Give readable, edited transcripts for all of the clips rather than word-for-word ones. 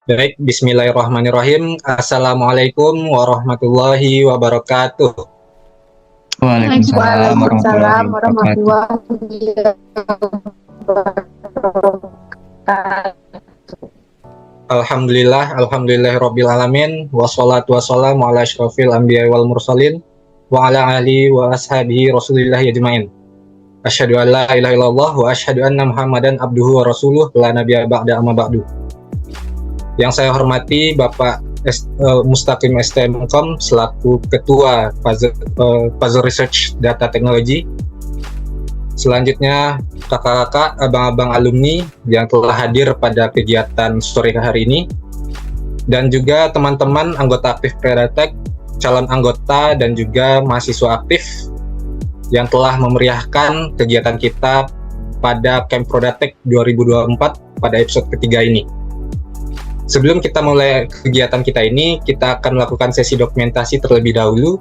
Baik, bismillahirrahmanirrahim. Assalamualaikum warahmatullahi wabarakatuh. Waalaikumsalam warahmatullahi Waalaikumsalam wabarakatuh. warahmatullahi wabarakatuh. Alhamdulillahirabbil alamin, wassalatu wassalamu ala asyrofil anbiya'i wal mursalin wa ala alihi wa ashabihi Rasulillah ajmain. Asyhadu an la ilaha illallah wa asyhadu anna Muhammadan abduhu wa rasuluh la nabiyya ba'da amma ba'du. Yang saya hormati Bapak Mustaqim STMkom selaku Ketua Puzzle Research Data Technology. Selanjutnya kakak-kakak, abang-abang alumni yang telah hadir pada kegiatan sore hari ini, dan juga teman-teman anggota aktif Predatek, calon anggota dan juga mahasiswa aktif yang telah memeriahkan kegiatan kita pada Camp Predatek 2024 pada episode ketiga ini. Sebelum kita mulai kegiatan kita ini, kita akan melakukan sesi dokumentasi terlebih dahulu.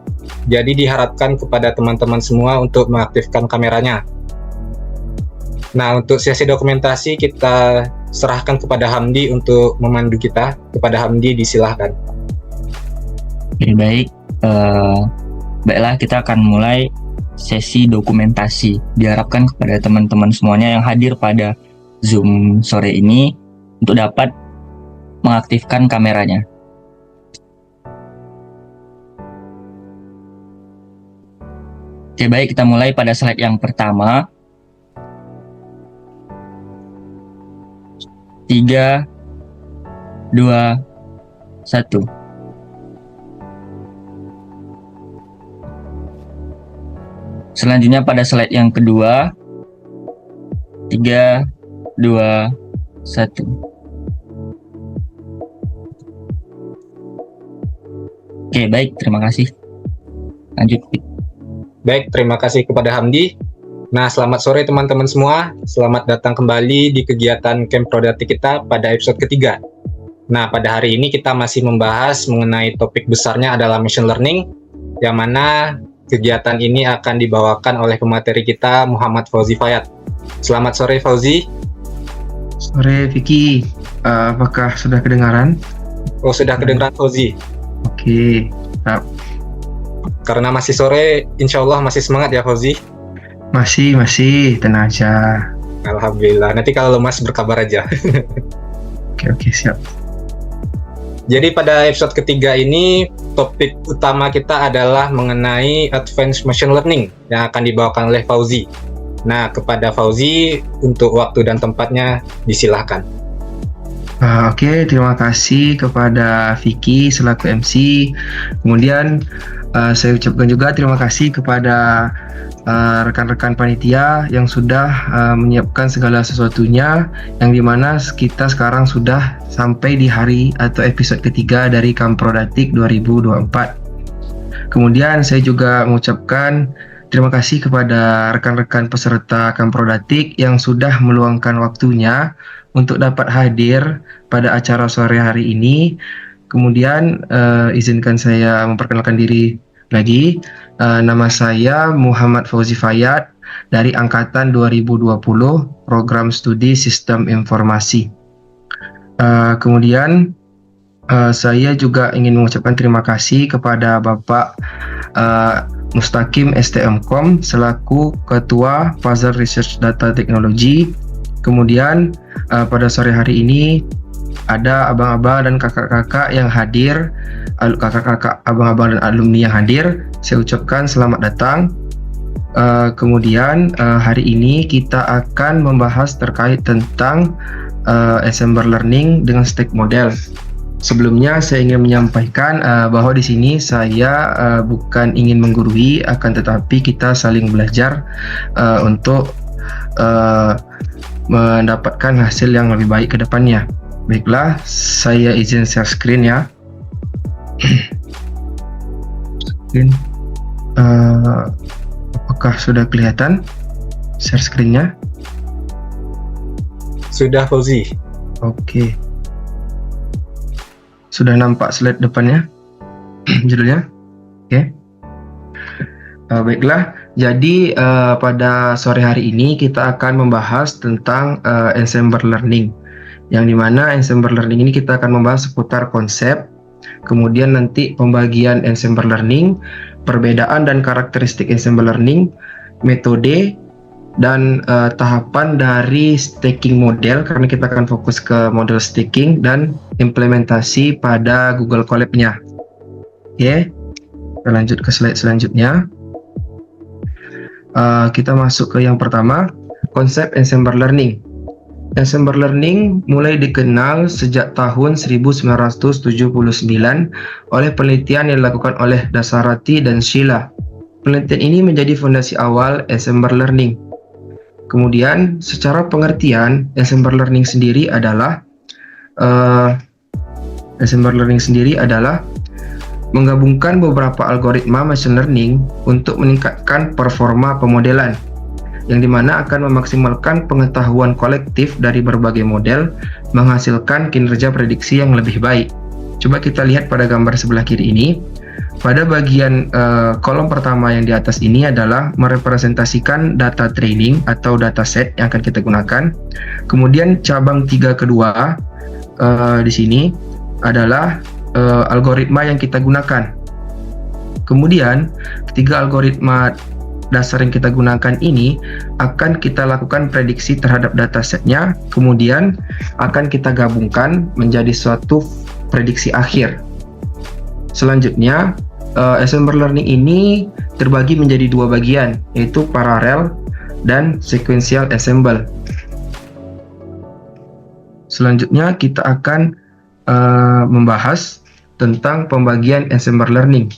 Jadi diharapkan kepada teman-teman semua untuk mengaktifkan kameranya. Nah, untuk sesi dokumentasi kita serahkan kepada Hamdi untuk memandu kita. Kepada Hamdi, disilahkan. Oke, baik. Baiklah, kita akan mulai sesi dokumentasi. Diharapkan kepada teman-teman semuanya yang hadir pada Zoom sore ini untuk dapat mengaktifkan kameranya. Oke, baik, kita mulai pada slide yang pertama. 3, 2, 1. Selanjutnya pada slide yang kedua. 3, 2, 1. Oke, baik, terima kasih. Lanjut. Baik, terima kasih kepada Hamdi. Nah, selamat sore teman-teman semua. Selamat datang kembali di kegiatan Camp Predatek kita pada episode ketiga. Nah, pada hari ini kita masih membahas mengenai topik besarnya adalah machine learning, yang mana kegiatan ini akan dibawakan oleh pemateri kita, Muhammad Fauzi Fayad. Selamat sore, Fauzi. Sore, Vicky. Apakah sudah kedengaran? Oh, sudah kedengaran, Fauzi. Oke. Karena masih sore, insya Allah masih semangat ya, Fauzi? Masih, tenang aja. Alhamdulillah. Nanti kalau lemas berkabar aja. Oke, siap. Jadi pada episode ketiga ini, topik utama kita adalah mengenai advanced machine learning yang akan dibawakan oleh Fauzi. Nah, kepada Fauzi, untuk waktu dan tempatnya disilahkan. Oke, terima kasih kepada Vicky selaku MC. Kemudian saya ucapkan juga terima kasih kepada rekan-rekan panitia yang sudah menyiapkan segala sesuatunya, yang dimana kita sekarang sudah sampai di hari atau episode ketiga dari Camp Predatek 2024. Kemudian saya juga mengucapkan terima kasih kepada rekan-rekan peserta Camp Predatek yang sudah meluangkan waktunya untuk dapat hadir pada acara sore hari ini. Kemudian izinkan saya memperkenalkan diri lagi. Nama saya Muhammad Fauzi Fayad dari Angkatan 2020 Program Studi Sistem Informasi. Kemudian saya juga ingin mengucapkan terima kasih kepada Bapak Mustaqim STMkom selaku Ketua Puzzle Research Data Technology. Kemudian pada sore hari ini ada abang-abang dan kakak-kakak yang hadir, kakak-kakak, abang-abang dan alumni yang hadir. Saya ucapkan selamat datang. Kemudian hari ini kita akan membahas terkait tentang ensemble learning dengan stack model. Sebelumnya saya ingin menyampaikan bahwa di sini saya bukan ingin menggurui, akan tetapi kita saling belajar untuk mendapatkan hasil yang lebih baik ke depannya. Baiklah, saya izin share screen ya. Screen. Apakah sudah kelihatan share screen-nya? Sudah, Fauzi. Oke. Sudah nampak slide depannya? Judulnya? Oke. Baiklah, jadi pada sore hari ini kita akan membahas tentang ensemble learning, yang dimana ensemble learning ini kita akan membahas seputar konsep, kemudian nanti pembagian ensemble learning, perbedaan dan karakteristik ensemble learning, metode, dan tahapan dari staking model, karena kita akan fokus ke model staking dan implementasi pada Google Colab-nya. Oke, kita lanjut ke slide selanjutnya. Kita masuk ke yang pertama, konsep ensemble learning. Ensemble learning mulai dikenal sejak tahun 1979 oleh penelitian yang dilakukan oleh Dasarathi dan Sheila. Penelitian ini menjadi fondasi awal ensemble learning. Kemudian, secara pengertian, ensemble learning sendiri adalah menggabungkan beberapa algoritma machine learning untuk meningkatkan performa pemodelan, yang dimana akan memaksimalkan pengetahuan kolektif dari berbagai model, menghasilkan kinerja prediksi yang lebih baik. Coba kita lihat pada gambar sebelah kiri ini. Pada bagian kolom pertama yang di atas ini adalah merepresentasikan data training atau dataset yang akan kita gunakan. Kemudian cabang 3 kedua di sini adalah algoritma yang kita gunakan. Kemudian ketiga algoritma dasar yang kita gunakan ini akan kita lakukan prediksi terhadap datasetnya, kemudian akan kita gabungkan menjadi suatu prediksi akhir. Selanjutnya, ensemble learning ini terbagi menjadi 2 bagian, yaitu paralel dan sequential ensemble. Selanjutnya kita akan membahas tentang pembagian ensemble learning.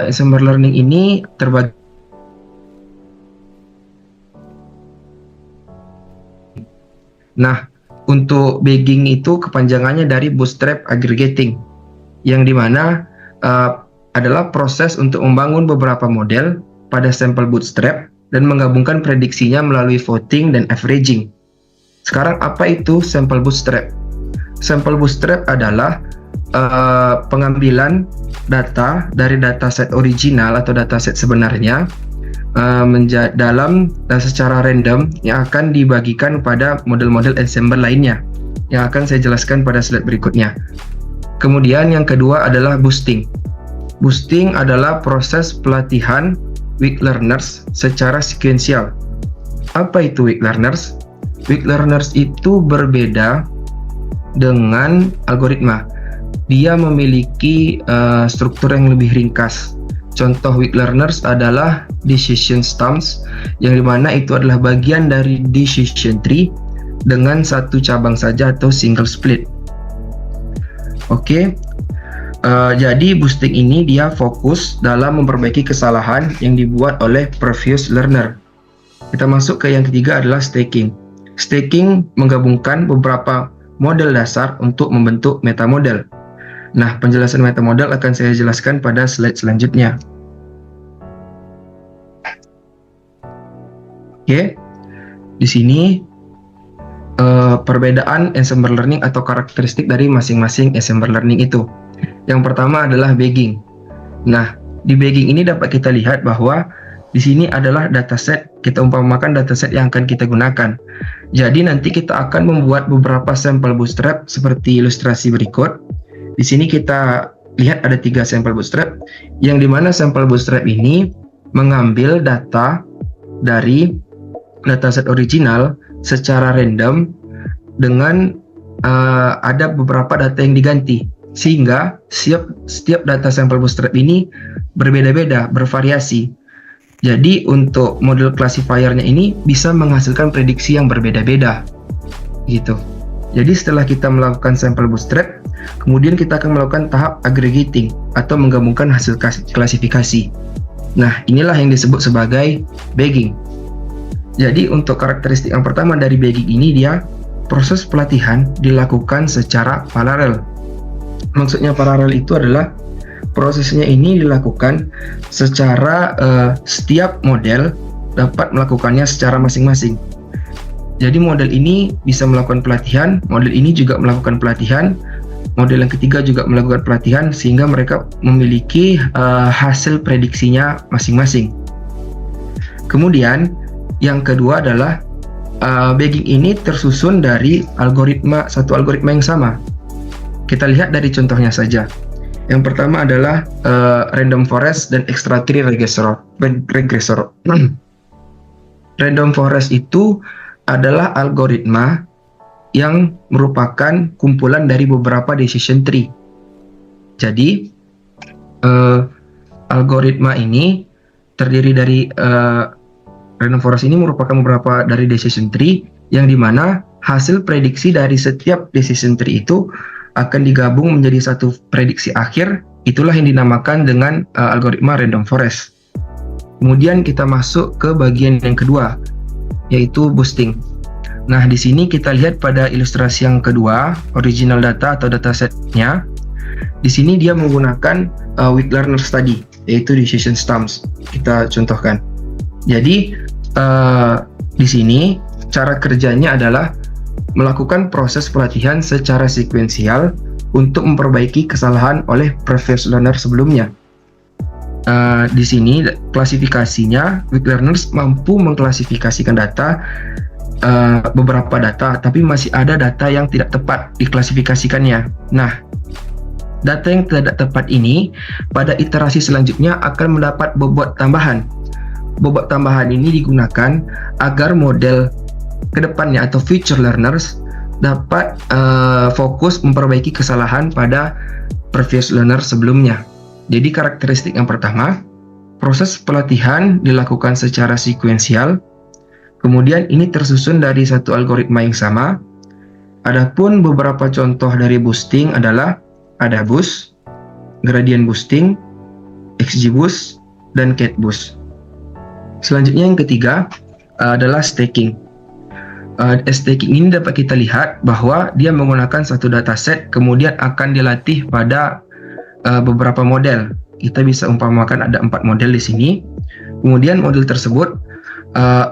Ensemble learning ini terbagi. Nah, untuk bagging itu kepanjangannya dari bootstrap aggregating, yang dimana adalah proses untuk membangun beberapa model pada sampel bootstrap dan menggabungkan prediksinya melalui voting dan averaging. Sekarang apa itu sampel bootstrap? Sampel bootstrap adalah pengambilan data dari dataset original atau dataset sebenarnya secara random yang akan dibagikan pada model-model ensemble lainnya, yang akan saya jelaskan pada slide berikutnya. Kemudian yang kedua adalah boosting. Boosting adalah proses pelatihan weak learners secara sekuensial. Apa itu weak learners? Weak learners itu berbeda dengan algoritma. Dia memiliki struktur yang lebih ringkas. Contoh weak learners adalah decision stumps, yang dimana itu adalah bagian dari decision tree dengan satu cabang saja atau single split. Oke, jadi boosting ini dia fokus dalam memperbaiki kesalahan yang dibuat oleh previous learner. Kita masuk ke yang ketiga adalah staking. Staking menggabungkan beberapa model dasar untuk membentuk metamodel. Nah, penjelasan metamodel akan saya jelaskan pada slide selanjutnya. Oke, di sini perbedaan ensemble learning atau karakteristik dari masing-masing ensemble learning itu. Yang pertama adalah bagging. Nah, di bagging ini dapat kita lihat bahwa di sini adalah dataset, kita umpamakan dataset yang akan kita gunakan. Jadi nanti kita akan membuat beberapa sampel bootstrap seperti ilustrasi berikut. Di sini kita lihat ada 3 sampel bootstrap, yang dimana sampel bootstrap ini mengambil data dari dataset original secara random dengan ada beberapa data yang diganti, sehingga setiap data sampel bootstrap ini berbeda-beda, bervariasi. Jadi untuk model classifiernya ini bisa menghasilkan prediksi yang berbeda-beda gitu. Jadi setelah kita melakukan sampel bootstrap, kemudian kita akan melakukan tahap aggregating atau menggabungkan hasil klasifikasi. Nah, inilah yang disebut sebagai bagging. Jadi untuk karakteristik yang pertama dari bagging ini, dia proses pelatihan dilakukan secara paralel. Maksudnya paralel itu adalah prosesnya ini dilakukan secara setiap model dapat melakukannya secara masing-masing. Jadi model ini bisa melakukan pelatihan, model ini juga melakukan pelatihan, model yang ketiga juga melakukan pelatihan, sehingga mereka memiliki hasil prediksinya masing-masing. Kemudian yang kedua adalah bagging ini tersusun dari satu algoritma yang sama. Kita lihat dari contohnya saja. Yang pertama adalah random forest dan extra tree regressor. Random forest itu adalah algoritma yang merupakan kumpulan dari beberapa decision tree. Jadi algoritma ini terdiri dari random forest ini merupakan beberapa dari decision tree yang dimana hasil prediksi dari setiap decision tree itu akan digabung menjadi satu prediksi akhir. Itulah yang dinamakan dengan algoritma random forest. Kemudian kita masuk ke bagian yang kedua, yaitu boosting. Nah, di sini kita lihat pada ilustrasi yang kedua, original data atau datasetnya. Di sini dia menggunakan weak learner study, yaitu decision stumps. Kita contohkan. Jadi di sini cara kerjanya adalah melakukan proses pelatihan secara sekuensial untuk memperbaiki kesalahan oleh previous learner sebelumnya. Di sini klasifikasinya, weak learners mampu mengklasifikasikan data, beberapa data, tapi masih ada data yang tidak tepat diklasifikasikannya. Nah, data yang tidak tepat ini pada iterasi selanjutnya akan mendapat bobot tambahan. Bobot tambahan ini digunakan agar model kedepannya atau future learners dapat fokus memperbaiki kesalahan pada previous learner sebelumnya. Jadi karakteristik yang pertama, proses pelatihan dilakukan secara sekuensial, kemudian ini tersusun dari satu algoritma yang sama. Adapun beberapa contoh dari boosting adalah ada boost, gradient boosting, XGBoost, dan CatBoost. Selanjutnya yang ketiga adalah staking. Staking ini dapat kita lihat bahwa dia menggunakan satu dataset kemudian akan dilatih pada beberapa model. Kita bisa umpamakan ada 4 model di sini. Kemudian model tersebut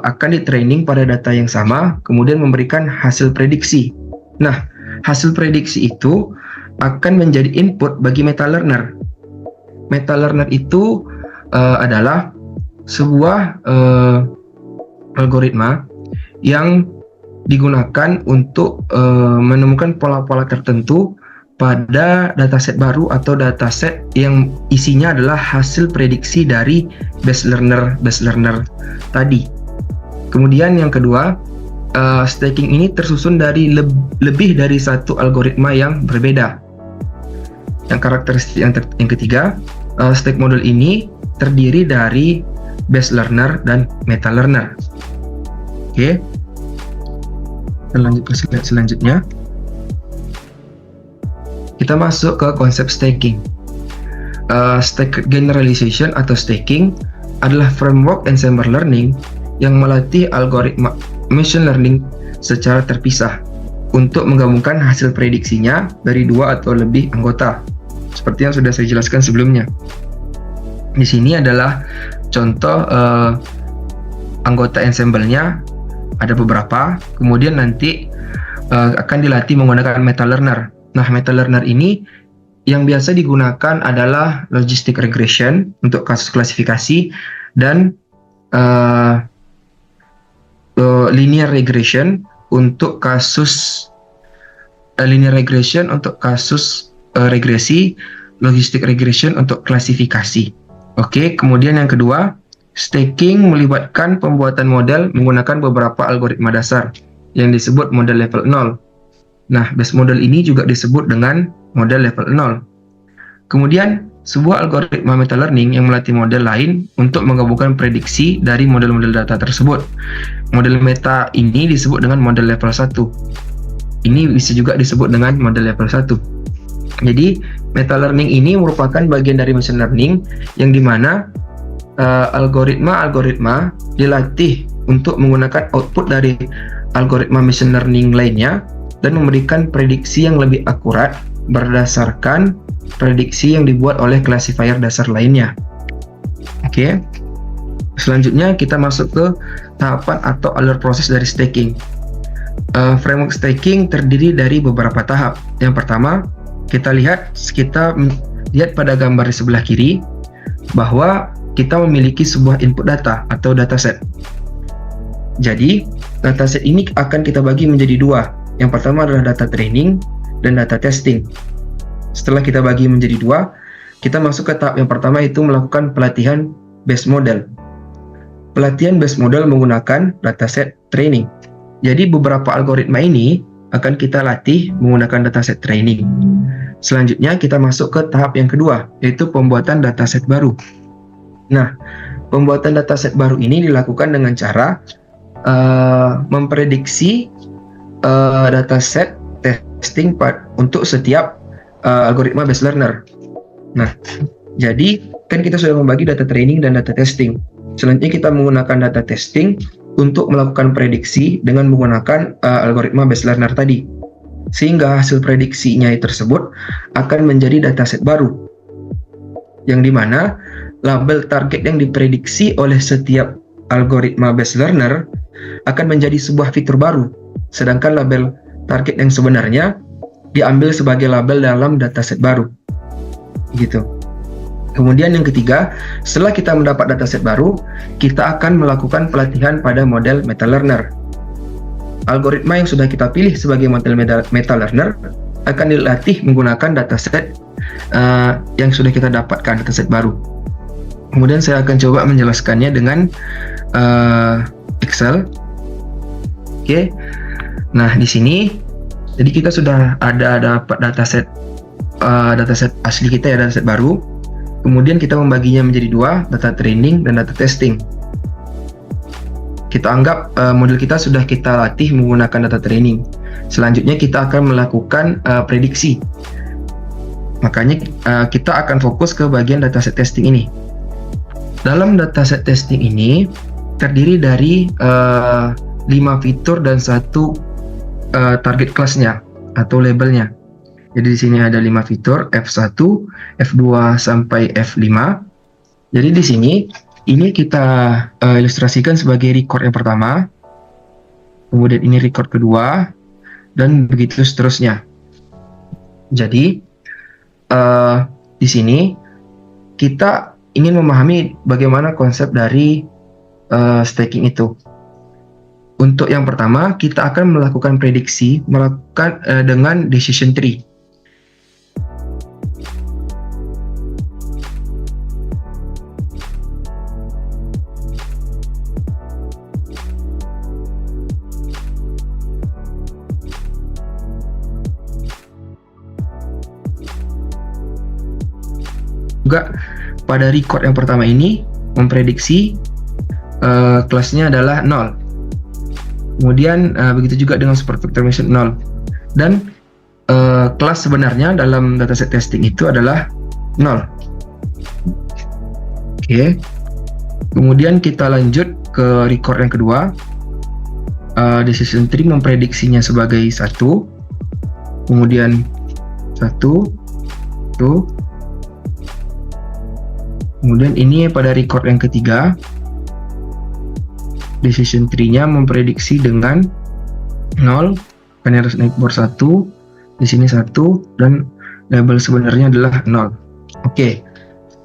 akan di-training pada data yang sama, kemudian memberikan hasil prediksi. Nah, hasil prediksi itu akan menjadi input bagi meta learner. Meta learner itu adalah sebuah algoritma yang digunakan untuk menemukan pola-pola tertentu pada dataset baru atau dataset yang isinya adalah hasil prediksi dari base learner tadi. Kemudian yang kedua, staking ini tersusun dari lebih dari satu algoritma yang berbeda. Yang karakteristik yang ketiga, stack model ini terdiri dari base learner dan meta learner. Oke. Kita lanjut ke slide selanjutnya. Kita masuk ke konsep staking. Stack generalization atau staking adalah framework ensemble learning yang melatih algoritma machine learning secara terpisah untuk menggabungkan hasil prediksinya dari 2 atau lebih anggota, seperti yang sudah saya jelaskan sebelumnya. Di sini adalah contoh anggota ensemble-nya, ada beberapa, kemudian nanti akan dilatih menggunakan meta learner. Nah, meta learner ini yang biasa digunakan adalah logistic regression untuk kasus klasifikasi dan linear regression untuk kasus regresi, logistic regression untuk klasifikasi. Oke, kemudian yang kedua, staking melibatkan pembuatan model menggunakan beberapa algoritma dasar yang disebut model level 0. Nah, base model ini juga disebut dengan model level 0. Kemudian, sebuah algoritma meta learning yang melatih model lain untuk menggabungkan prediksi dari model-model data tersebut. Model meta ini disebut dengan model level 1. Ini bisa juga disebut dengan model level 1. Jadi, meta learning ini merupakan bagian dari machine learning yang dimana algoritma dilatih untuk menggunakan output dari algoritma machine learning lainnya dan memberikan prediksi yang lebih akurat berdasarkan prediksi yang dibuat oleh classifier dasar lainnya. Oke. Selanjutnya kita masuk ke tahapan atau alur proses dari staking. Framework staking terdiri dari beberapa tahap. Yang pertama, kita lihat pada gambar di sebelah kiri bahwa kita memiliki sebuah input data atau dataset. Jadi, dataset ini akan kita bagi menjadi dua. Yang pertama adalah data training dan data testing. Setelah kita bagi menjadi dua, kita masuk ke tahap yang pertama, yaitu melakukan pelatihan base model. Pelatihan base model menggunakan dataset training. Jadi beberapa algoritma ini akan kita latih menggunakan dataset training. Selanjutnya kita masuk ke tahap yang kedua, yaitu pembuatan dataset baru. Nah, pembuatan dataset baru ini dilakukan dengan cara memprediksi dataset testing untuk setiap algoritma based learner. Nah, jadi kan kita sudah membagi data training dan data testing. Selanjutnya kita menggunakan data testing untuk melakukan prediksi dengan menggunakan algoritma based learner tadi. Sehingga hasil prediksinya tersebut akan menjadi dataset baru. Yang dimana label target yang diprediksi oleh setiap algoritma based learner akan menjadi sebuah fitur baru. Sedangkan label target yang sebenarnya diambil sebagai label dalam dataset baru. Gitu. Kemudian yang ketiga, setelah kita mendapat dataset baru, kita akan melakukan pelatihan pada model meta learner. Algoritma yang sudah kita pilih sebagai model meta learner akan dilatih menggunakan dataset yang sudah kita dapatkan, dataset baru. Kemudian saya akan coba menjelaskannya dengan Excel. Oke. Nah, di sini jadi kita sudah ada dapat dataset asli kita ya, dataset baru. Kemudian kita membaginya menjadi dua, data training dan data testing. Kita anggap model kita sudah kita latih menggunakan data training. Selanjutnya kita akan melakukan prediksi. Makanya kita akan fokus ke bagian dataset testing ini. Dalam dataset testing ini terdiri dari 5 fitur dan 1 target kelasnya atau labelnya. Jadi di sini ada 5 fitur, F1, F2 sampai F5. Jadi di sini ini kita ilustrasikan sebagai record yang pertama. Kemudian ini record kedua dan begitu seterusnya. Jadi di sini kita ingin memahami bagaimana konsep dari stacking itu. Untuk yang pertama, kita akan melakukan prediksi dengan decision tree. Juga pada record yang pertama ini memprediksi kelasnya adalah 0. Kemudian begitu juga dengan super vector mission 0. Dan kelas sebenarnya dalam dataset testing itu adalah 0. Oke. Kemudian kita lanjut ke record yang kedua. Decision tree memprediksinya sebagai 1. Kemudian 1. Kemudian ini pada record yang ketiga, decision tree-nya memprediksi dengan 0, Canary Snakeboard 1, di sini 1, dan label sebenarnya adalah 0. Oke.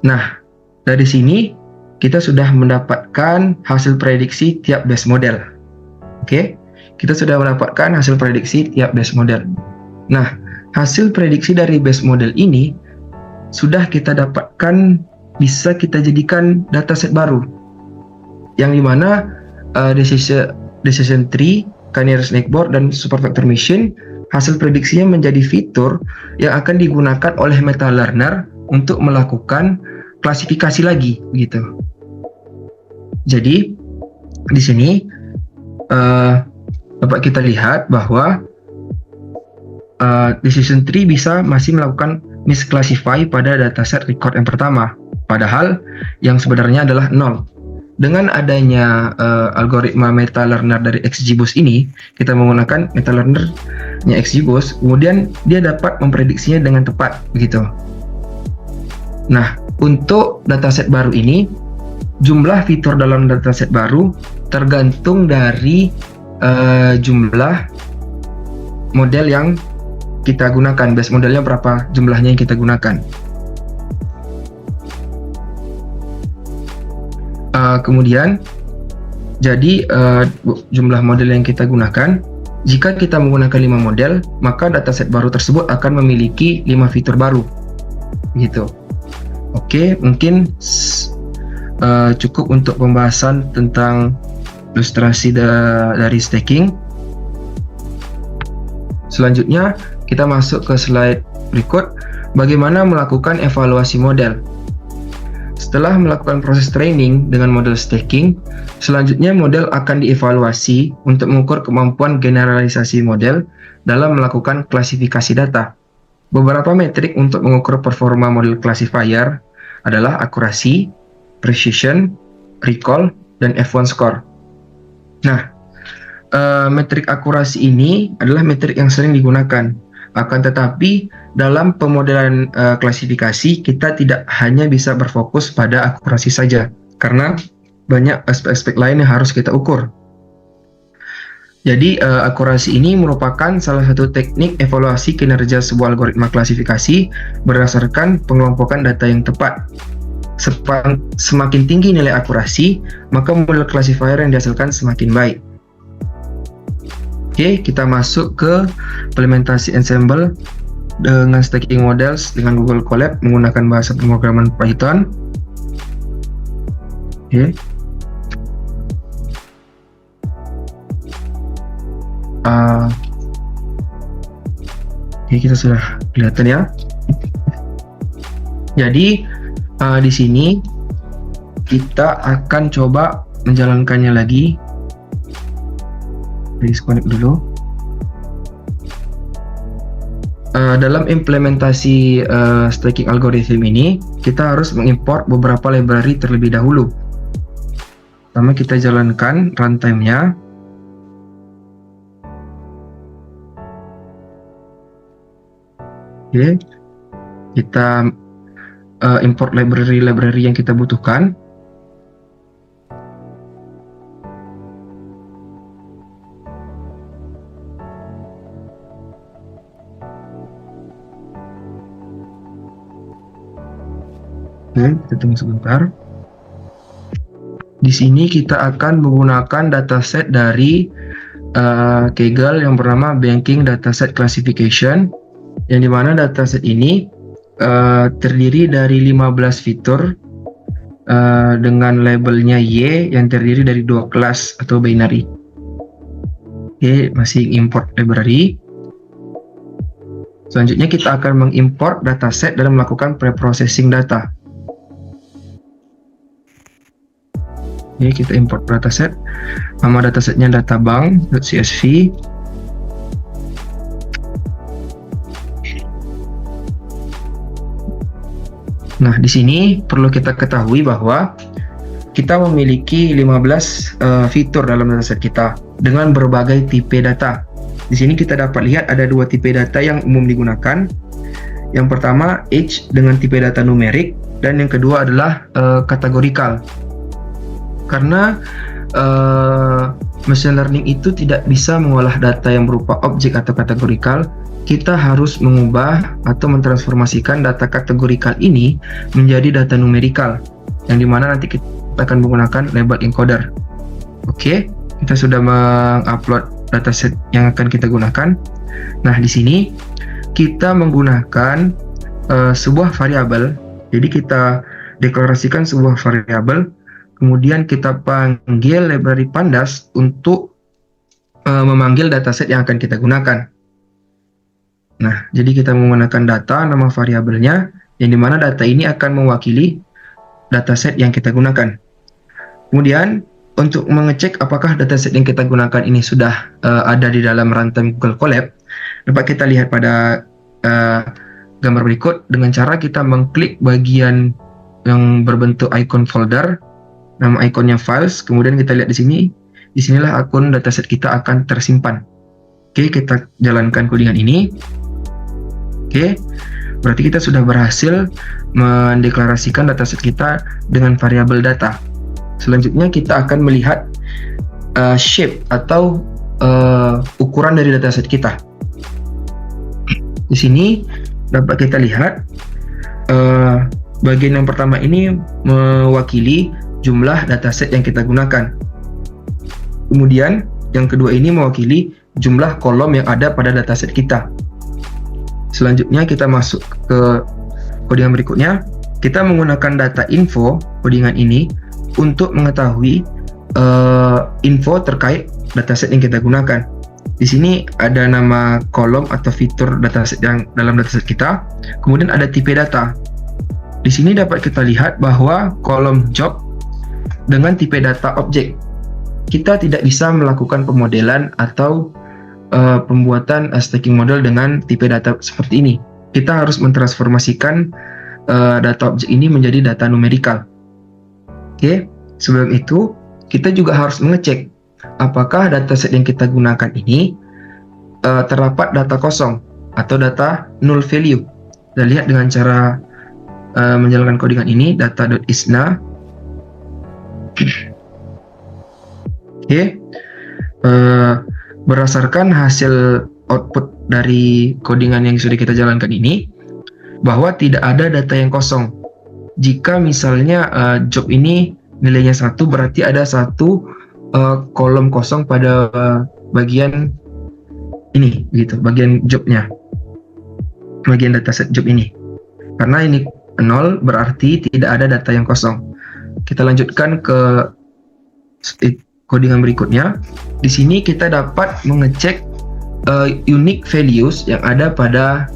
Nah, dari sini kita sudah mendapatkan hasil prediksi tiap base model. Oke. Kita sudah mendapatkan hasil prediksi tiap base model. Nah, hasil prediksi dari base model ini sudah kita dapatkan, bisa kita jadikan dataset baru, yang dimana decision tree, Canary Snakeboard, dan super vector mission hasil prediksinya menjadi fitur yang akan digunakan oleh meta learner untuk melakukan klasifikasi lagi, gitu. Jadi di sini dapat kita lihat bahwa decision tree masih melakukan misclassify pada dataset record yang pertama. Padahal yang sebenarnya adalah 0. Dengan adanya algoritma meta learner dari XGBoost ini, kita menggunakan meta learner-nya XGBoost, kemudian dia dapat memprediksinya dengan tepat, begitu. Nah, untuk dataset baru ini, jumlah fitur dalam dataset baru tergantung dari jumlah model yang kita gunakan. Base modelnya berapa jumlahnya yang kita gunakan. Kemudian Jadi jumlah model yang kita gunakan, jika kita menggunakan 5 model, maka dataset baru tersebut akan memiliki 5 fitur baru. Gitu. Oke, mungkin cukup untuk pembahasan tentang ilustrasi dari stacking. Selanjutnya, kita masuk ke slide berikut, bagaimana melakukan evaluasi model. Setelah melakukan proses training dengan model stacking, selanjutnya model akan dievaluasi untuk mengukur kemampuan generalisasi model dalam melakukan klasifikasi data. Beberapa metrik untuk mengukur performa model classifier adalah akurasi, precision, recall, dan F1 score. Nah, metrik akurasi ini adalah metrik yang sering digunakan. Akan tetapi, dalam pemodelan klasifikasi, kita tidak hanya bisa berfokus pada akurasi saja, karena banyak aspek-aspek lain yang harus kita ukur. Jadi, akurasi ini merupakan salah satu teknik evaluasi kinerja sebuah algoritma klasifikasi berdasarkan pengelompokan data yang tepat. Semakin tinggi nilai akurasi, maka model classifier yang dihasilkan semakin baik. Oke, kita masuk ke implementasi ensemble dengan stacking models dengan Google Colab menggunakan bahasa pemrograman Python. Oke. Oke, kita sudah kelihatan ya. Jadi di sini kita akan coba menjalankannya lagi. Disconnect dulu. Dalam implementasi stacking algorithm ini, kita harus mengimport beberapa library terlebih dahulu. Pertama kita jalankan runtime-nya. Oke, kita import library yang kita butuhkan. Oke, kita tunggu sebentar. Di sini kita akan menggunakan dataset dari Kaggle yang bernama Banking Dataset Classification, yang dimana dataset ini terdiri dari 15 fitur dengan labelnya Y yang terdiri dari 2 kelas atau binary. Oke, masih import library. Selanjutnya kita akan mengimport dataset dan melakukan preprocessing data. Oke, kita import dataset. Nama datasetnya databank.csv. Nah, di sini perlu kita ketahui bahwa kita memiliki 15 fitur dalam dataset kita dengan berbagai tipe data. Di sini kita dapat lihat ada 2 tipe data yang umum digunakan. Yang pertama, age dengan tipe data numerik, dan yang kedua adalah kategorikal. Karena machine learning itu tidak bisa mengolah data yang berupa objek atau kategorikal, kita harus mengubah atau mentransformasikan data kategorikal ini menjadi data numerikal, yang dimana nanti kita akan menggunakan label encoder. Oke, kita sudah mengupload dataset yang akan kita gunakan. Nah, di sini kita menggunakan sebuah variabel. Jadi kita deklarasikan sebuah variabel, kemudian kita panggil library pandas untuk memanggil dataset yang akan kita gunakan. Nah, jadi kita menggunakan data, nama variabelnya, yang dimana data ini akan mewakili dataset yang kita gunakan. Kemudian, untuk mengecek apakah dataset yang kita gunakan ini sudah ada di dalam runtime Google Colab, dapat kita lihat pada gambar berikut dengan cara kita mengklik bagian yang berbentuk icon folder, nama ikonnya files, kemudian kita lihat di sini, disinilah akun dataset kita akan tersimpan. Oke, kita jalankan codingan ini. Oke, berarti kita sudah berhasil mendeklarasikan dataset kita dengan variabel data. Selanjutnya kita akan melihat shape atau ukuran dari dataset kita. Di sini dapat kita lihat bagian yang pertama ini mewakili jumlah dataset yang kita gunakan. Kemudian yang kedua ini mewakili jumlah kolom yang ada pada dataset kita. Selanjutnya kita masuk ke codingan berikutnya. Kita menggunakan data info codingan ini untuk mengetahui info terkait dataset yang kita gunakan. Di sini ada nama kolom atau fitur dataset yang dalam dataset kita. Kemudian ada tipe data. Di sini dapat kita lihat bahwa kolom job dengan tipe data objek. Kita tidak bisa melakukan pemodelan atau pembuatan stacking model dengan tipe data seperti ini. Kita harus mentransformasikan data objek ini menjadi data numerikal. Oke, sebelum itu kita juga harus mengecek apakah dataset yang kita gunakan ini terdapat data kosong atau data null value. Kita lihat dengan cara menjalankan codingan ini, data.isna. Oke, berdasarkan hasil output dari codingan yang sudah kita jalankan ini, bahwa tidak ada data yang kosong. Jika misalnya job ini nilainya 1, berarti ada satu kolom kosong pada bagian ini, gitu, bagian jobnya, bagian dataset job ini. Karena ini 0, berarti tidak ada data yang kosong. Kita lanjutkan ke codingan berikutnya. Di sini kita dapat mengecek unique values yang ada pada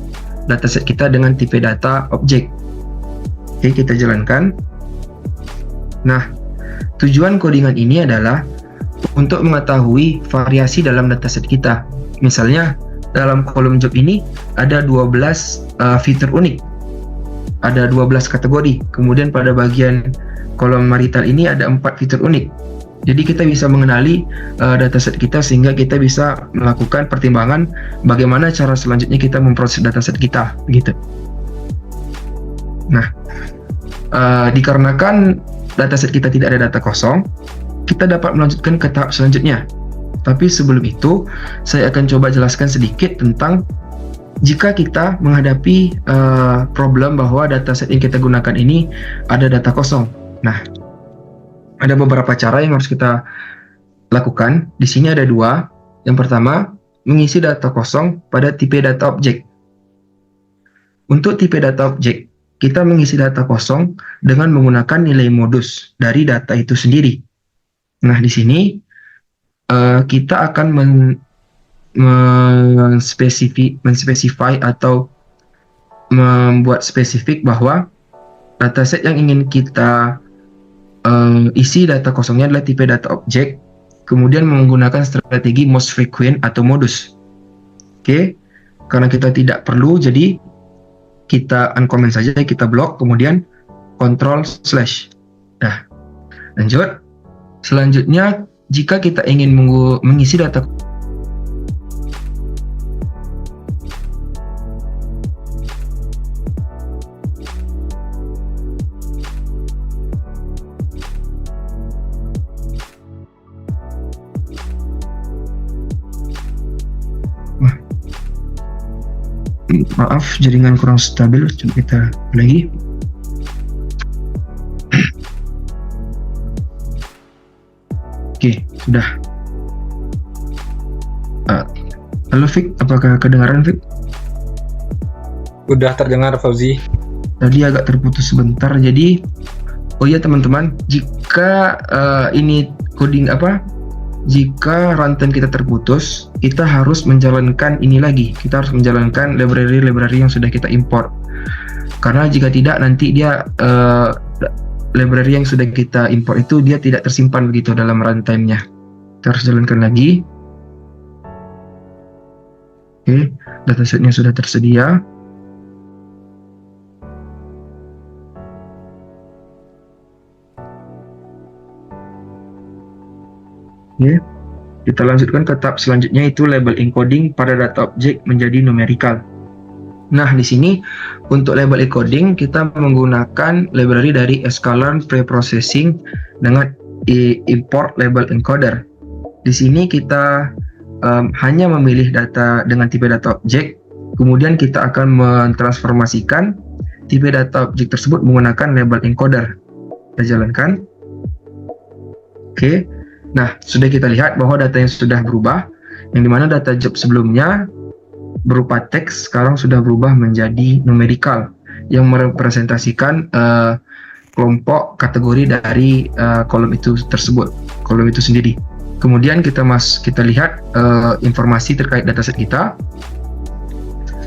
dataset kita dengan tipe data objek. Oke, kita jalankan. Nah, tujuan codingan ini adalah untuk mengetahui variasi dalam dataset kita. Misalnya, dalam kolom job ini ada 12 fitur unik. Ada 12 kategori. Kemudian pada bagian kolom marital ini ada 4 fitur unik. Jadi kita bisa mengenali dataset kita sehingga kita bisa melakukan pertimbangan bagaimana cara selanjutnya kita memproses dataset kita, gitu. Nah, dikarenakan dataset kita tidak ada data kosong, kita dapat melanjutkan ke tahap selanjutnya. Tapi sebelum itu, saya akan coba jelaskan sedikit tentang jika kita menghadapi problem bahwa dataset yang kita gunakan ini ada data kosong. Nah, ada beberapa cara yang harus kita lakukan. Di sini ada 2. Yang pertama, mengisi data kosong pada tipe data objek. Untuk tipe data objek, kita mengisi data kosong dengan menggunakan nilai modus dari data itu sendiri. Nah, di sini kita akan menspesify atau membuat spesifik bahwa dataset yang ingin kita isi data kosongnya adalah tipe data objek, kemudian menggunakan strategi most frequent atau modus. Oke, karena kita tidak perlu, jadi kita uncomment saja, kita blok, kemudian Ctrl/. Nah, lanjut. Selanjutnya, jika kita ingin mengisi data maaf, jaringan kurang stabil. Coba kita lagi. Oke, sudah. Halo Fik, apakah kedengaran Fik? Udah terdengar, Fauzi. Tadi agak terputus sebentar. Jadi, oh iya teman-teman, jika ini coding jika runtime kita terputus, kita harus menjalankan ini lagi. Kita harus menjalankan library yang sudah kita import. Karena jika tidak, nanti dia library yang sudah kita import itu dia tidak tersimpan begitu dalam runtime-nya. Kita harus jalankan lagi. Oke, datasetnya sudah tersedia. Oke, kita lanjutkan ke tahap selanjutnya, yaitu label encoding pada data objek menjadi numerical. Nah, di sini untuk label encoding kita menggunakan library dari sklearn preprocessing dengan import label encoder. Di sini kita hanya memilih data dengan tipe data objek, kemudian kita akan mentransformasikan tipe data objek tersebut menggunakan label encoder. Kita jalankan. Oke. Nah, sudah kita lihat bahwa data yang sudah berubah, yang dimana data job sebelumnya berupa teks sekarang sudah berubah menjadi numerical yang merepresentasikan kelompok kategori dari kolom itu tersebut, kolom itu sendiri. Kemudian kita lihat informasi terkait dataset kita.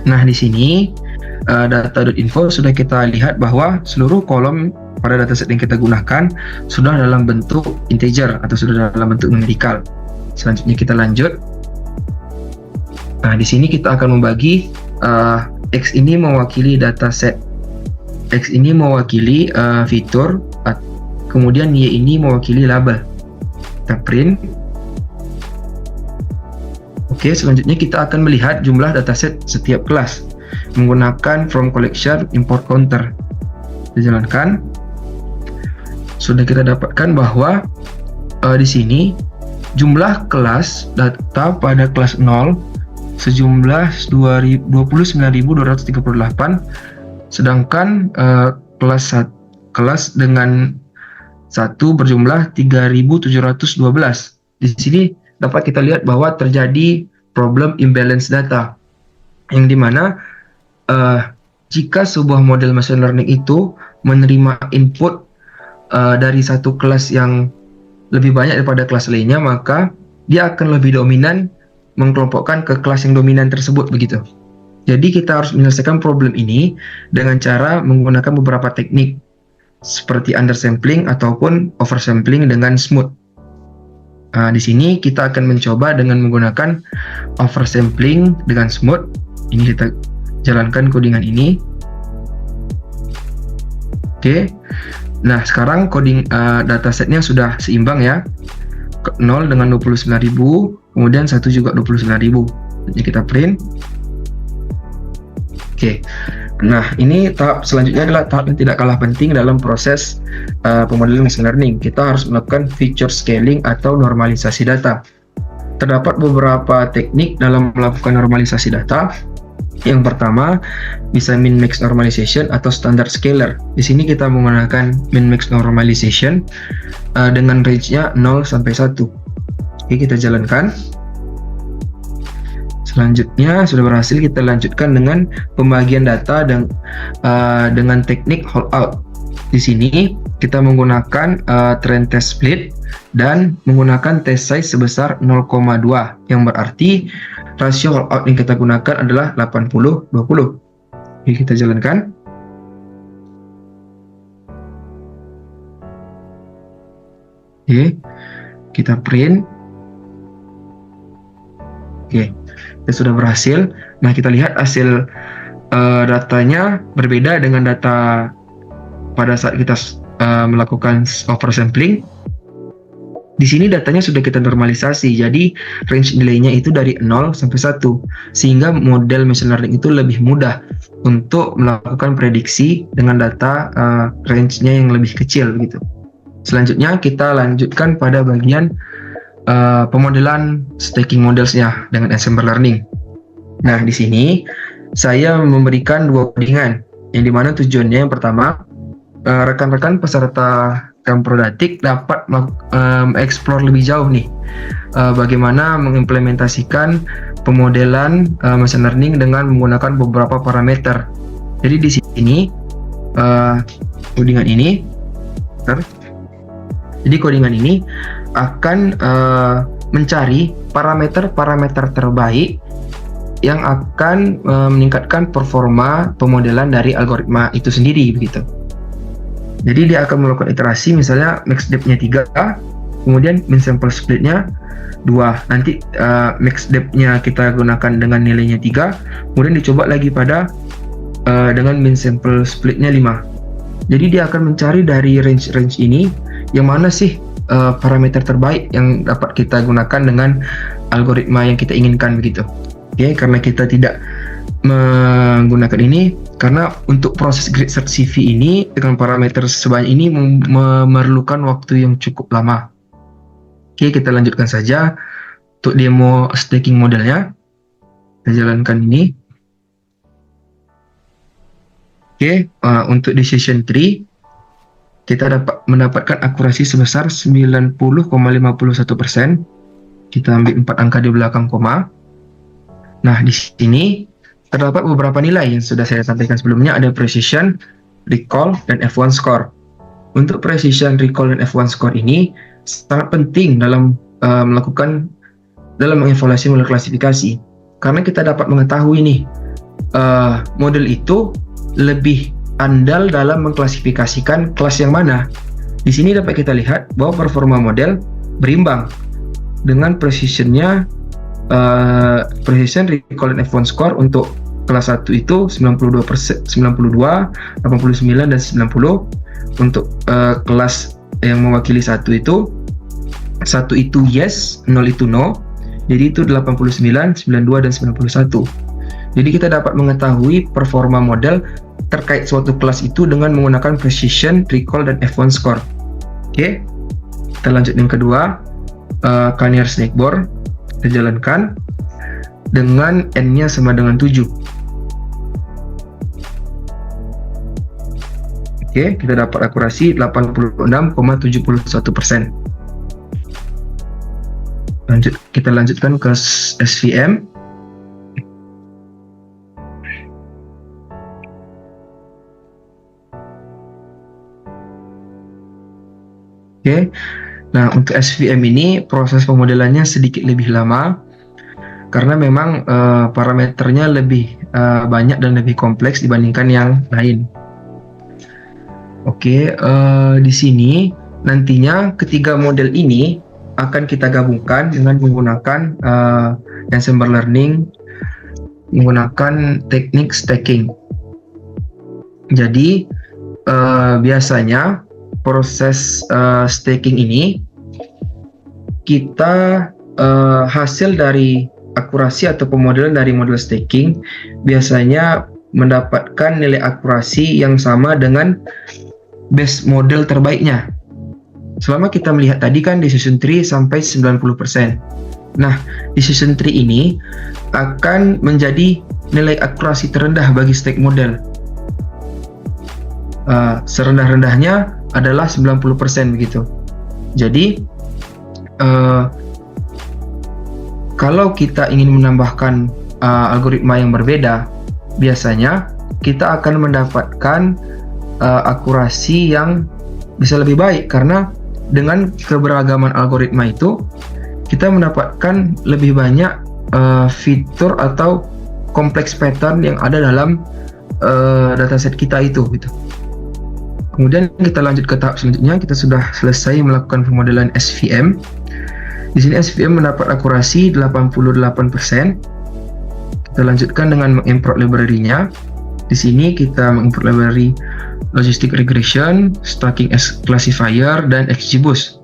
Nah, di sini data.info sudah kita lihat bahwa seluruh kolom pada dataset yang kita gunakan sudah dalam bentuk integer atau sudah dalam bentuk numerical. Selanjutnya kita lanjut. Nah, di sini kita akan membagi X ini mewakili dataset, X ini mewakili fitur, kemudian Y ini mewakili label. Kita print. Oke, selanjutnya kita akan melihat jumlah dataset setiap kelas menggunakan from collection import counter. Kita jalankan. Sudah kita dapatkan bahwa di sini jumlah kelas data pada kelas 0 sejumlah 29.238, sedangkan kelas dengan 1 berjumlah 3.712. Di sini dapat kita lihat bahwa terjadi problem imbalance data, yang dimana jika sebuah model machine learning itu menerima input dari satu kelas yang lebih banyak daripada kelas lainnya, maka dia akan lebih dominan mengkelompokkan ke kelas yang dominan tersebut begitu. Jadi kita harus menyelesaikan problem ini dengan cara menggunakan beberapa teknik seperti undersampling ataupun oversampling dengan smooth. Di sini kita akan mencoba dengan menggunakan oversampling dengan smooth. Ini kita jalankan codingan ini. Oke. Nah, sekarang coding datasetnya sudah seimbang ya. 0 dengan 29.000, kemudian 1 juga 29.000. Jadi kita print. Oke. Nah, ini tahap selanjutnya adalah tahap yang tidak kalah penting dalam proses pemodelan machine learning. Kita harus melakukan feature scaling atau normalisasi data. Terdapat beberapa teknik dalam melakukan normalisasi data. Yang pertama, bisa min-max normalization atau standard scaler. Di sini kita menggunakan min-max normalization dengan range-nya 0 sampai 1. Oke, kita jalankan. Selanjutnya sudah berhasil, kita lanjutkan dengan pembagian data dan dengan teknik holdout. Di sini kita menggunakan trend test split dan menggunakan test size sebesar 0,2, yang berarti rasio holdout yang kita gunakan adalah 80-20. Oke, kita jalankan. Oke, kita print. Oke, kita sudah berhasil. Nah, kita lihat hasil datanya berbeda dengan data pada saat kita melakukan oversampling. Di sini datanya sudah kita normalisasi, jadi range nilainya itu dari 0 sampai 1, sehingga model machine learning itu lebih mudah untuk melakukan prediksi dengan data range-nya yang lebih kecil gitu. Selanjutnya kita lanjutkan pada bagian pemodelan stacking models-nya dengan ensemble learning. Nah, di sini saya memberikan dua codingan, yang dimana tujuannya yang pertama, rekan-rekan peserta Camprodatic dapat mengeksplor lebih jauh nih bagaimana mengimplementasikan pemodelan machine learning dengan menggunakan beberapa parameter. Jadi di sini codingan ini, jadi codingan ini akan mencari parameter-parameter terbaik yang akan meningkatkan performa pemodelan dari algoritma itu sendiri begitu. Jadi dia akan melakukan iterasi, misalnya max depth-nya 3, kemudian min sample split-nya 2. Nanti max depth-nya kita gunakan dengan nilainya 3, kemudian dicoba lagi pada dengan min sample split-nya 5. Jadi dia akan mencari dari range-range ini yang mana sih parameter terbaik yang dapat kita gunakan dengan algoritma yang kita inginkan begitu. Oke, karena kita tidak menggunakan ini, karena untuk proses grid search CV ini dengan parameter sebanyak ini memerlukan waktu yang cukup lama. Oke, kita lanjutkan saja untuk demo stacking modelnya. Kita jalankan ini. Oke, untuk decision tree kita dapat mendapatkan akurasi sebesar 90,51%. Kita ambil 4 angka di belakang koma. Nah, di sini terdapat beberapa nilai yang sudah saya sampaikan sebelumnya, ada precision, recall, dan F1 score. Untuk precision, recall, dan F1 score ini sangat penting dalam mengevaluasi model klasifikasi, karena kita dapat mengetahui nih model itu lebih andal dalam mengklasifikasikan kelas yang mana. Di sini dapat kita lihat bahwa performa model berimbang dengan precision, recall, dan F1 score. Untuk kelas 1 itu 92%, 92, 89, dan 90. Untuk kelas yang mewakili 1 itu yes, 0 itu no. Jadi itu 89, 92, dan 91. Jadi kita dapat mengetahui performa model terkait suatu kelas itu dengan menggunakan precision, recall, dan F1 score. Oke, kita lanjut yang kedua, Cannier Snakebore. Kita jalankan dengan n-nya sama dengan 7. Oke, kita dapat akurasi 86,71%. Kita lanjutkan ke SVM. Oke, nah untuk SVM ini proses pemodelannya sedikit lebih lama karena memang parameternya lebih banyak dan lebih kompleks dibandingkan yang lain. Oke, di sini nantinya ketiga model ini akan kita gabungkan dengan menggunakan ensemble learning, menggunakan teknik stacking. Jadi biasanya proses stacking ini kita hasil dari akurasi atau pemodelan dari model stacking biasanya mendapatkan nilai akurasi yang sama dengan base model terbaiknya. Selama kita melihat tadi kan decision tree sampai 90%. Nah, decision tree ini akan menjadi nilai akurasi terendah bagi stack model. Serendah-rendahnya adalah 90% begitu. Jadi kalau kita ingin menambahkan algoritma yang berbeda, biasanya kita akan mendapatkan akurasi yang bisa lebih baik, karena dengan keberagaman algoritma itu kita mendapatkan lebih banyak fitur atau kompleks pattern yang ada dalam dataset kita itu gitu. Kemudian kita lanjut ke tahap selanjutnya. Kita sudah selesai melakukan pemodelan SVM. Di sini SVM mendapat akurasi 88%. Kita lanjutkan dengan mengimport library-nya. Di sini kita mengimport library Logistic Regression, Stacking Classifier, dan XGBoost.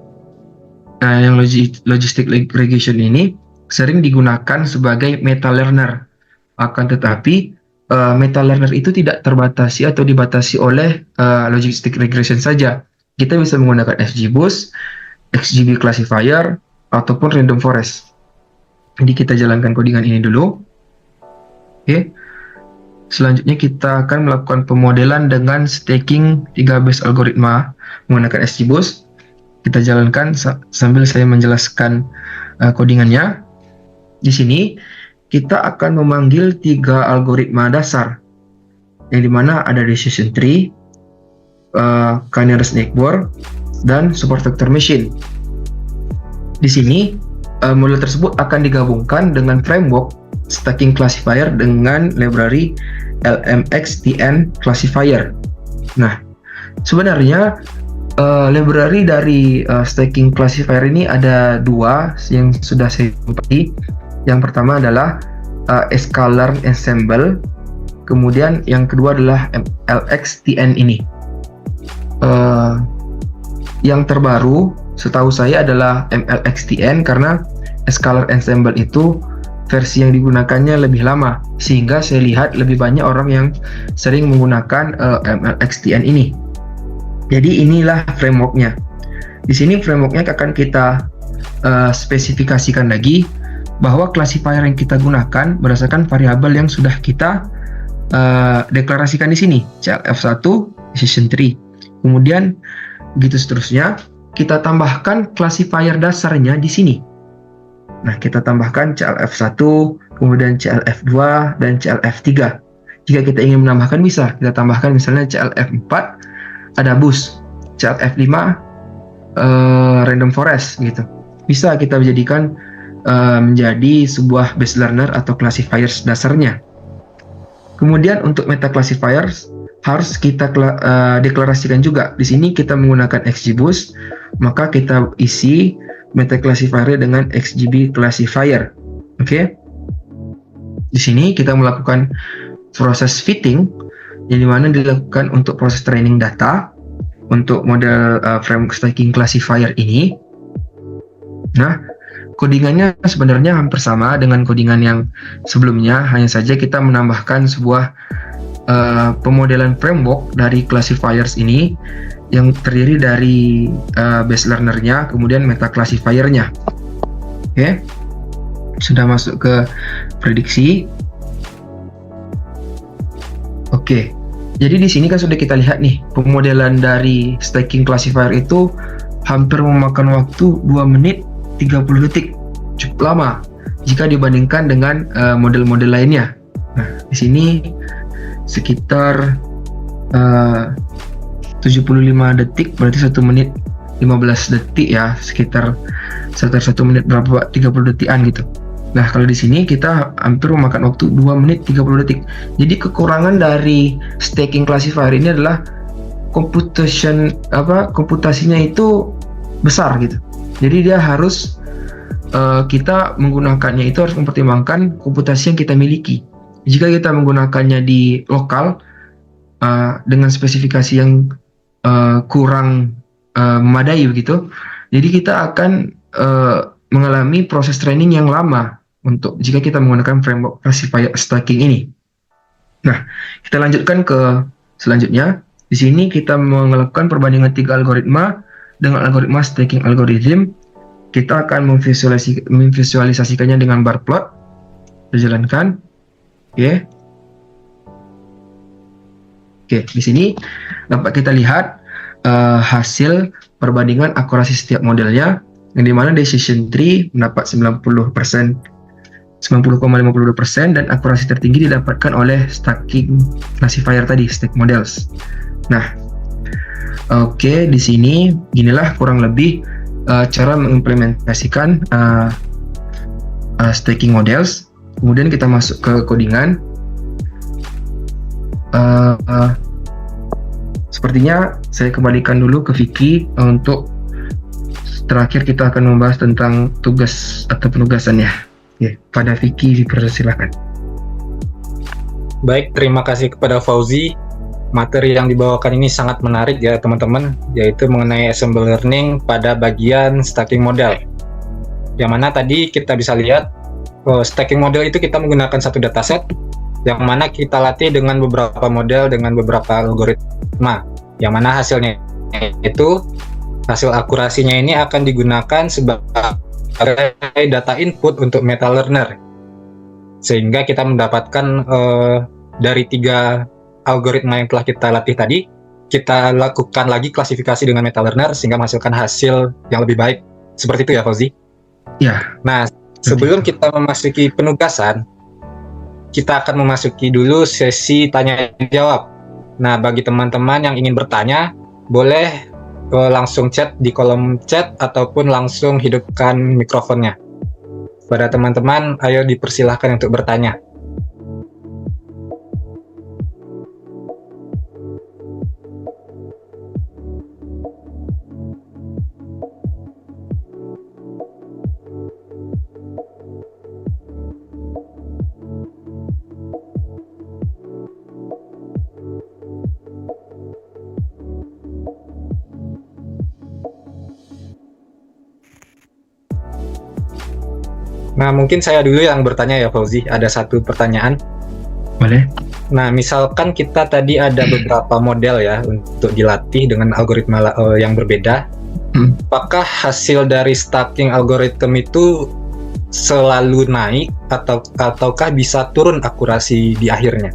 Nah, yang Logistic Regression ini sering digunakan sebagai meta learner. Akan tetapi meta learner itu tidak terbatasi atau dibatasi oleh Logistic Regression saja. Kita bisa menggunakan XGBoost, XGB Classifier, ataupun Random Forest. Jadi kita jalankan codingan ini dulu. Oke. Selanjutnya kita akan melakukan pemodelan dengan stacking 3 base algoritma menggunakan XGBoost. Kita jalankan sambil saya menjelaskan codingannya. Di sini kita akan memanggil 3 algoritma dasar, yang dimana ada decision tree, Cannier Snakebore, dan support vector machine. Di sini model tersebut akan digabungkan dengan framework stacking classifier dengan library LMXTN classifier. Nah, sebenarnya library dari stacking classifier ini ada 2 yang sudah saya jumpai. Yang pertama adalah Scalar Ensemble, kemudian yang kedua adalah LXTN ini. Yang terbaru setahu saya adalah MLXTN, karena Scalar Ensemble itu versi yang digunakannya lebih lama, sehingga saya lihat lebih banyak orang yang sering menggunakan MLXTN ini. Jadi inilah frameworknya. Di sini frameworknya akan kita spesifikasikan lagi bahwa classifier yang kita gunakan berdasarkan variabel yang sudah kita deklarasikan di sini, CLF1, decision tree. Kemudian gitu seterusnya. Kita tambahkan classifier dasarnya di sini. Nah, kita tambahkan CLF1, kemudian CLF2, dan CLF3. Jika kita ingin menambahkan bisa, kita tambahkan misalnya CLF4, ada bus, CLF5, random forest gitu. Bisa kita jadikan menjadi sebuah base learner atau classifiers dasarnya. Kemudian untuk meta classifiers harus kita deklarasikan juga. Di sini kita menggunakan XGBoost, maka kita isi meta classifier dengan XGB classifier. Oke. Di sini kita melakukan proses fitting, yang dimana dilakukan untuk proses training data untuk model framework stacking classifier ini. Nah, codingannya sebenarnya hampir sama dengan codingan yang sebelumnya, hanya saja kita menambahkan sebuah pemodelan framework dari classifiers ini yang terdiri dari base learner-nya, kemudian meta classifier-nya. Oke. Sudah masuk ke prediksi. Oke. Jadi di sini kan sudah kita lihat nih, pemodelan dari stacking classifier itu hampir memakan waktu 2 menit 30 detik. Cukup lama jika dibandingkan dengan model-model lainnya. Nah, di sini sekitar 75 detik, berarti 1 menit 15 detik ya, sekitar 1 menit berapa 30 detikan gitu. Nah, kalau di sini kita hampir memakan waktu 2 menit 30 detik. Jadi kekurangan dari stacking classifier ini adalah komputasinya itu besar gitu. Jadi dia harus kita menggunakannya itu harus mempertimbangkan komputasi yang kita miliki. Jika kita menggunakannya di lokal dengan spesifikasi yang kurang memadai begitu, jadi kita akan mengalami proses training yang lama untuk jika kita menggunakan framework classifier stacking ini. Nah, kita lanjutkan ke selanjutnya. Di sini kita melakukan perbandingan 3 algoritma dengan algoritma stacking algorithm. Kita akan memvisualisasikannya dengan bar plot. Kita jalankan. Oke. Oke, di sini dapat kita lihat hasil perbandingan akurasi setiap modelnya, yang dimana decision tree mendapat 90,52% dan akurasi tertinggi didapatkan oleh stacking classifier tadi, stack models. Nah, oke, di sini ginilah kurang lebih cara mengimplementasikan stacking models. Kemudian kita masuk ke codingan. Sepertinya saya kembalikan dulu ke Vicky untuk terakhir kita akan membahas tentang tugas atau penugasannya. Ya, pada Vicky dipersilakan. Baik, terima kasih kepada Fauzi. Materi yang dibawakan ini sangat menarik ya teman-teman, yaitu mengenai assembly learning pada bagian stacking model. Yang mana tadi kita bisa lihat stacking model itu kita menggunakan satu dataset yang mana kita latih dengan beberapa model dengan beberapa algoritma, yang mana hasilnya itu hasil akurasinya ini akan digunakan sebagai data input untuk meta learner, sehingga kita mendapatkan dari 3 algoritma yang telah kita latih tadi, kita lakukan lagi klasifikasi dengan meta learner sehingga menghasilkan hasil yang lebih baik. Seperti itu ya, Fauzi? Ya. Nah, sebelum kita memasuki penugasan, kita akan memasuki dulu sesi tanya jawab. Nah, bagi teman-teman yang ingin bertanya, boleh langsung chat di kolom chat ataupun langsung hidupkan mikrofonnya. Pada teman-teman, ayo dipersilahkan untuk bertanya. Nah, mungkin saya dulu yang bertanya ya, Fauzi. Ada satu pertanyaan. Boleh. Nah, misalkan kita tadi ada beberapa model ya untuk dilatih dengan algoritma yang berbeda. Apakah hasil dari stacking algoritma itu selalu naik ataukah bisa turun akurasi di akhirnya?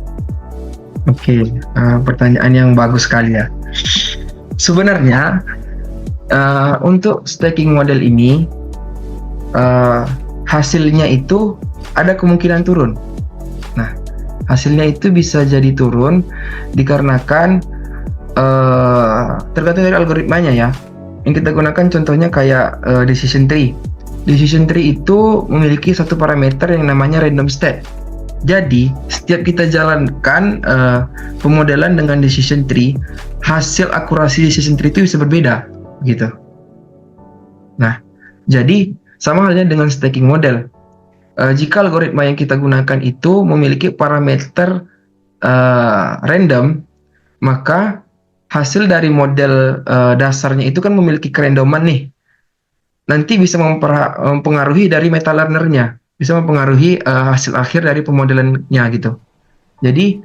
Oke, pertanyaan yang bagus sekali ya. Sebenarnya Untuk staking model ini hasilnya itu ada kemungkinan turun. Nah, hasilnya itu bisa jadi turun dikarenakan tergantung dari algoritmanya ya. Yang kita gunakan contohnya kayak decision tree. Decision tree itu memiliki satu parameter yang namanya random state. Jadi, setiap kita jalankan pemodelan dengan decision tree, hasil akurasi decision tree itu bisa berbeda, gitu. Nah, jadi sama halnya dengan staking model. Jika algoritma yang kita gunakan itu memiliki parameter random, maka hasil dari model dasarnya itu kan memiliki kerandoman nih. Nanti bisa mempengaruhi dari meta learner-nya, bisa mempengaruhi hasil akhir dari pemodelannya gitu. Jadi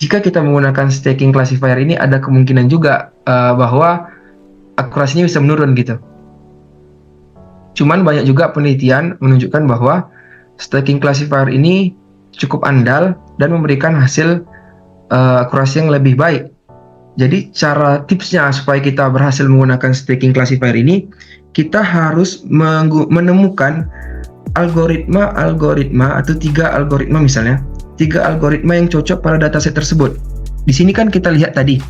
jika kita menggunakan staking classifier ini ada kemungkinan juga bahwa akurasinya bisa menurun gitu. Cuman banyak juga penelitian menunjukkan bahwa staking classifier ini cukup andal dan memberikan hasil akurasi yang lebih baik. Jadi cara tipsnya supaya kita berhasil menggunakan staking classifier ini, kita harus menemukan algoritma atau 3 algoritma misalnya, 3 algoritma yang cocok pada dataset tersebut. Di sini kan kita lihat tadi.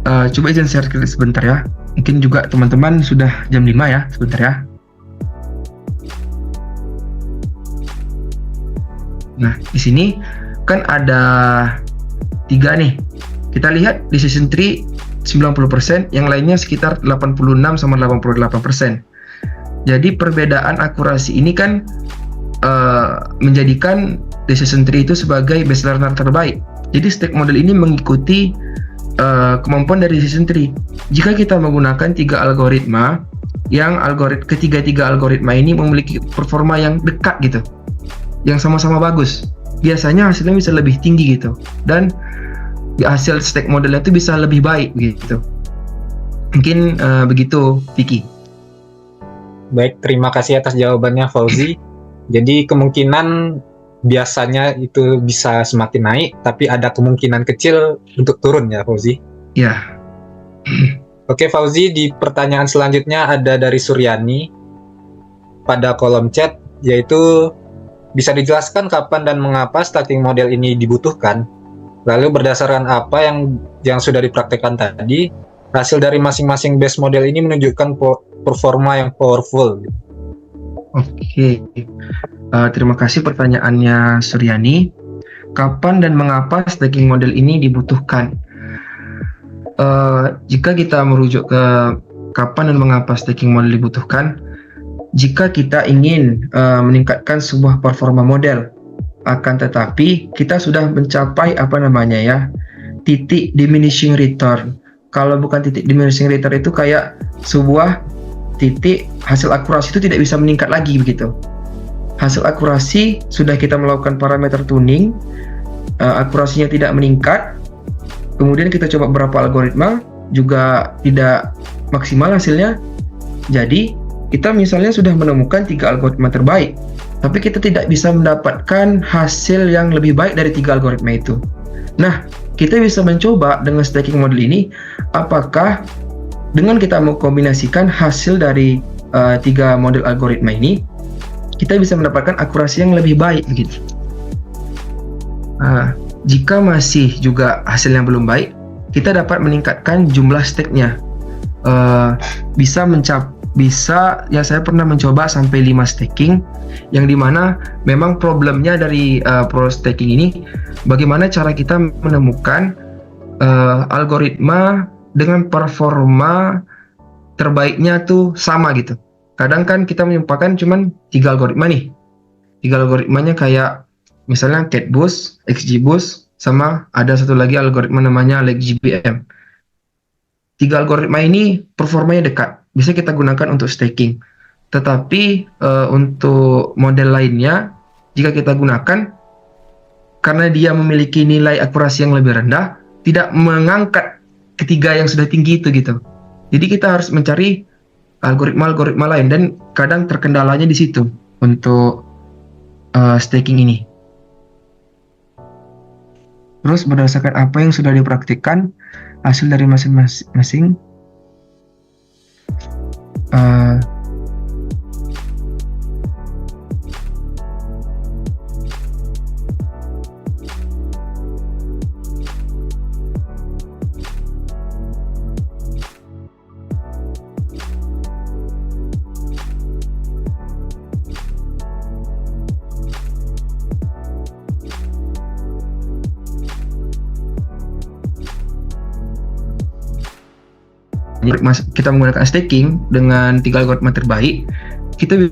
Coba izin share sebentar ya. Mungkin juga teman-teman sudah jam 5 ya, sebentar ya. Nah, di sini kan ada 3 nih. Kita lihat decision tree 90%, yang lainnya sekitar 86 sama 88%. Jadi perbedaan akurasi ini kan menjadikan decision tree itu sebagai best learner terbaik. Jadi stack model ini mengikuti kemampuan dari decision tree. Jika kita menggunakan 3 algoritma, yang ketiga algoritma ini memiliki performa yang dekat gitu, yang sama-sama bagus, biasanya hasilnya bisa lebih tinggi gitu, dan hasil stack modelnya itu bisa lebih baik gitu. Mungkin begitu, Vicky. Baik, terima kasih atas jawabannya Fauzi. Jadi kemungkinan biasanya itu bisa semakin naik, tapi ada kemungkinan kecil untuk turun ya Fauzi? Ya. Oke Fauzi, di pertanyaan selanjutnya ada dari Suryani pada kolom chat, yaitu bisa dijelaskan kapan dan mengapa staking model ini dibutuhkan? Lalu berdasarkan apa yang sudah dipraktekkan tadi, hasil dari masing-masing base model ini menunjukkan performa yang powerful. Oke. Terima kasih pertanyaannya Suryani. Kapan dan mengapa staking model ini dibutuhkan? Jika kita merujuk ke kapan dan mengapa staking model dibutuhkan, jika kita ingin meningkatkan sebuah performa model, akan tetapi kita sudah mencapai titik diminishing return. Kalau bukan titik diminishing return itu kayak sebuah titik hasil akurasi itu tidak bisa meningkat lagi begitu. Hasil akurasi sudah kita melakukan parameter tuning, akurasinya tidak meningkat. Kemudian kita coba beberapa algoritma juga tidak maksimal hasilnya. Jadi kita misalnya sudah menemukan 3 algoritma terbaik, tapi kita tidak bisa mendapatkan hasil yang lebih baik dari 3 algoritma itu. Nah, kita bisa mencoba dengan staking model ini, apakah dengan kita mengkombinasikan hasil dari 3 model algoritma ini, kita bisa mendapatkan akurasi yang lebih baik begitu. Jika masih juga hasilnya belum baik, kita dapat meningkatkan jumlah stake-nya. Bisa ya, saya pernah mencoba sampai 5 staking, yang dimana memang problemnya dari pro staking ini, bagaimana cara kita menemukan algoritma dengan performa terbaiknya tuh sama gitu. Kadang kan kita menyempakan cuman 3 algoritma nih. 3 algoritmanya kayak misalnya CatBoost, XGBoost, sama ada satu lagi algoritma namanya LegGBM. 3 algoritma ini performanya dekat, bisa kita gunakan untuk staking. Tetapi untuk model lainnya, jika kita gunakan, karena dia memiliki nilai akurasi yang lebih rendah, tidak mengangkat ketiga yang sudah tinggi itu gitu. Jadi kita harus mencari algoritma lain, dan kadang terkendalanya di situ untuk staking ini. Terus berdasarkan apa yang sudah dipraktikkan, hasil dari masing-masing. Uh, kita menggunakan staking dengan 3 algoritma terbaik, kita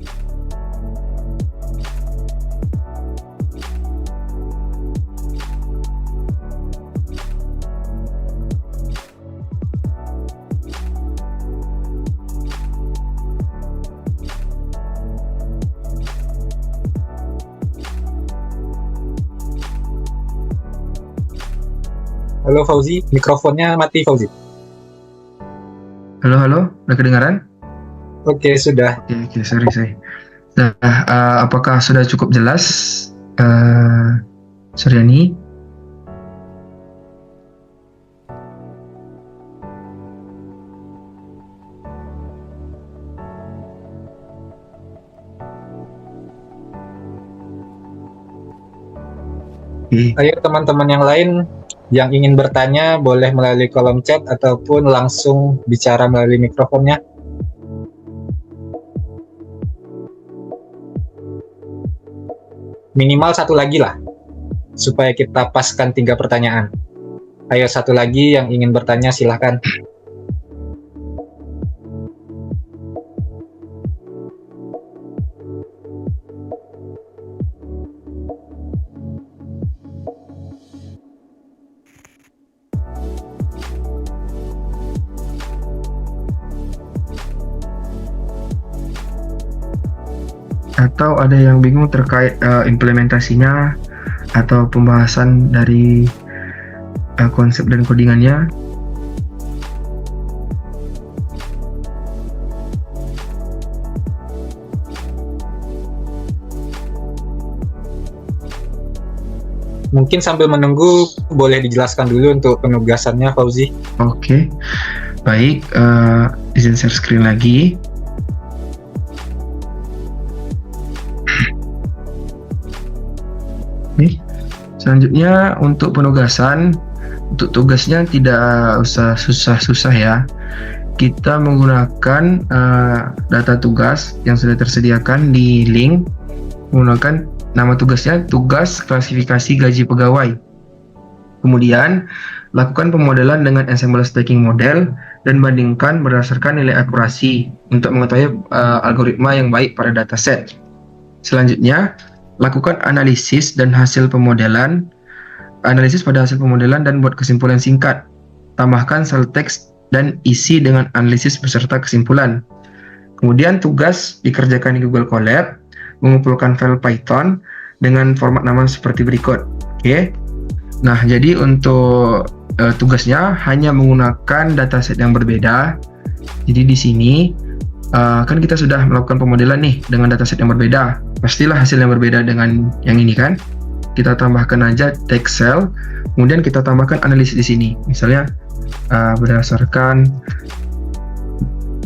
Halo Fauzi, mikrofonnya mati Fauzi. halo, udah kedengaran? Oke, sudah. Oke, sorry. Nah, apakah sudah cukup jelas, Suryani? Oke. Ayo teman-teman yang lain yang ingin bertanya boleh melalui kolom chat ataupun langsung bicara melalui mikrofonnya. Minimal satu lagi lah, supaya kita paskan 3 pertanyaan. Ayo satu lagi yang ingin bertanya silahkan. Atau ada yang bingung terkait implementasinya atau pembahasan dari konsep dan codingannya? Mungkin sambil menunggu boleh dijelaskan dulu untuk penugasannya Fauzi. Oke, baik, izin share screen lagi. Nih, selanjutnya untuk penugasan, untuk tugasnya tidak usah susah-susah ya. Kita menggunakan data tugas yang sudah tersediakan di link, menggunakan nama tugasnya tugas klasifikasi gaji pegawai. Kemudian lakukan pemodelan dengan ensemble staking model dan bandingkan berdasarkan nilai akurasi untuk mengetahui algoritma yang baik pada dataset. Selanjutnya lakukan analisis dan hasil pemodelan, analisis pada hasil pemodelan dan buat kesimpulan singkat. Tambahkan sel teks dan isi dengan analisis beserta kesimpulan. Kemudian tugas dikerjakan di Google Colab, mengumpulkan file Python dengan format nama seperti berikut. Oke. Nah, jadi untuk tugasnya hanya menggunakan dataset yang berbeda. Jadi di sini kan kita sudah melakukan pemodelan nih dengan dataset yang berbeda. Pastilah hasil yang berbeda dengan yang ini kan. Kita tambahkan aja text cell, kemudian kita tambahkan analisis di sini. Misalnya berdasarkan